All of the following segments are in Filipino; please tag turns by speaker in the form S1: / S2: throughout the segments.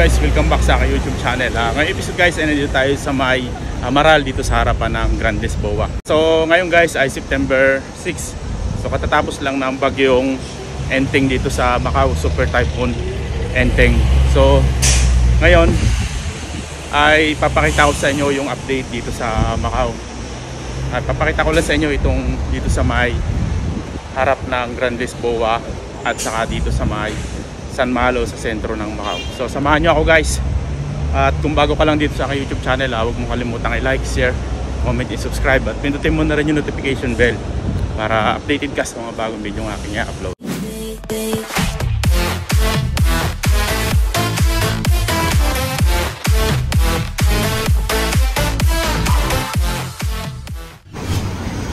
S1: guys, welcome back sa aking YouTube channel. Ngayong episode guys ay nandito tayo sa may Amaral dito sa harapan ng Grand Lisboa. So ngayon guys ay September 6. So katatapos lang ng bagyong Enteng dito sa Macau, Super Typhoon Enteng. So ngayon ay papakita ko sa inyo yung update dito sa Macau. At papakita ko lang sa inyo itong dito sa may harap ng Grand Lisboa at saka dito sa may San Malo sa sentro ng Macau. So samahan nyo ako guys. At kung bago ka lang dito sa aking YouTube channel, huwag mong kalimutang i-like, share, comment, and subscribe. At pindutin mo na rin yung notification bell para updated ka sa mga bagong video ng aking i-upload.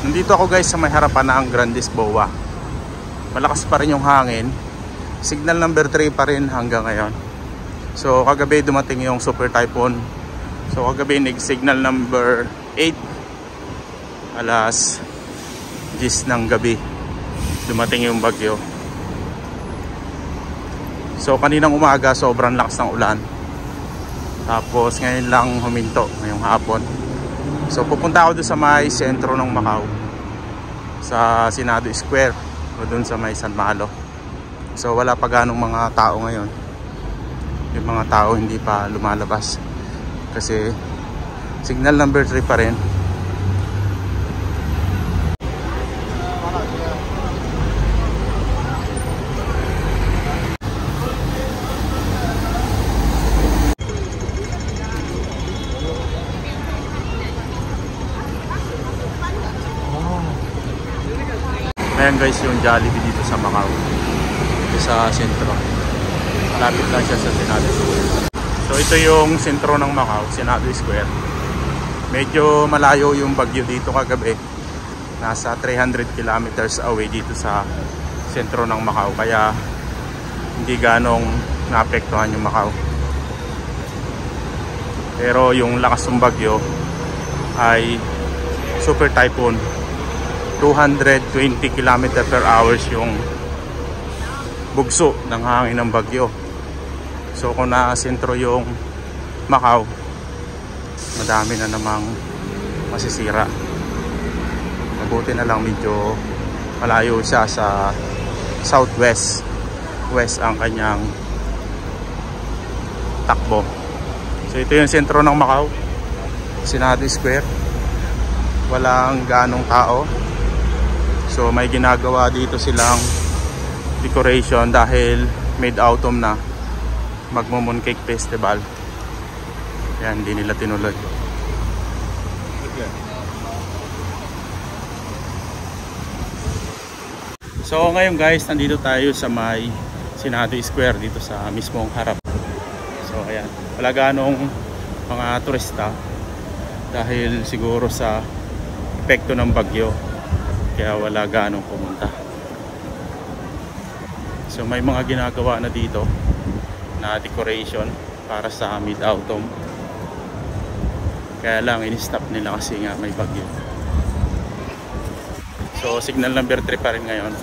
S1: Nandito ako guys sa may harapan ng Grand Lisboa. Malakas pa rin yung hangin. Signal number 3 pa rin hanggang ngayon. So kagabi dumating yung Super Typhoon. So kagabi signal number 8 alas 10 ng gabi dumating yung bagyo. So kaninang umaga sobrang lakas ng ulan. Tapos ngayon lang huminto ngayong hapon. So pupunta ako doon sa may sentro ng Macau, sa Senado Square o doon sa may San Malo. So wala pa ganong mga tao ngayon. Yung mga tao hindi pa lumalabas kasi signal number 3 pa rin. Ayan guys yung Jollibee dito sa Macau, sa sentro. Malapit lang siya sa Senado Square. So ito yung sentro ng Macau, Senado Square. Medyo malayo yung bagyo dito kagabi. Nasa 300 kilometers away dito sa sentro ng Macau. Kaya hindi ganong naapektuhan yung Macau. Pero yung lakas ng bagyo ay Super Typhoon. 220 km per hours yung bugso ng hangin ng bagyo. So kung nasentro yung Macau, madami na namang masisira. Mabuti na lang medyo malayo siya sa southwest. West ang kanyang takbo. So ito yung sentro ng Macau, Senado Square. Walang ganong tao. So may ginagawa dito silang decoration dahil mid-autumn na, magmo-mooncake festival. Yan, hindi nila tinuloy. So ngayon guys, nandito tayo sa may Senado Square dito sa mismong harap. So ayan, wala ganong mga turista dahil siguro sa epekto ng bagyo, kaya wala ganong pumunta. So may mga ginagawa na dito na decoration para sa mid-autumn. Kaya lang in-stop nila kasi nga may bagyo. So signal number 3 pa rin ngayon.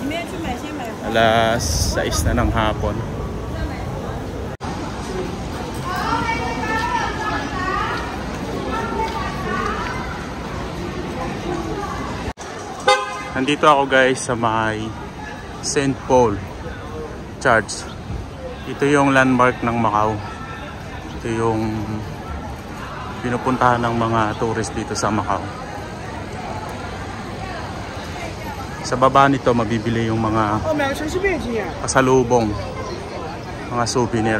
S1: Alas 6 na ng hapon. Nandito ako guys sa may St. Paul Church. Ito yung landmark ng Macau. Ito yung pinupuntahan ng mga tourist dito sa Macau. Sa baba nito mabibili yung mga pasalubong, mga souvenir.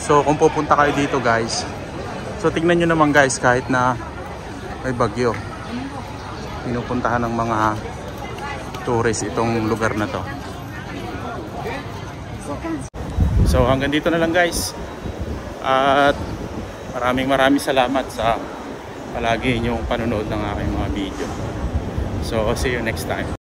S1: So kung pupunta kayo dito guys, so tignan nyo naman guys, kahit na may bagyo, pinupuntahan ng mga tourist itong lugar na to. So hanggang dito na lang guys. At maraming salamat sa palagi inyong panonood ng aking mga video. So see you next time.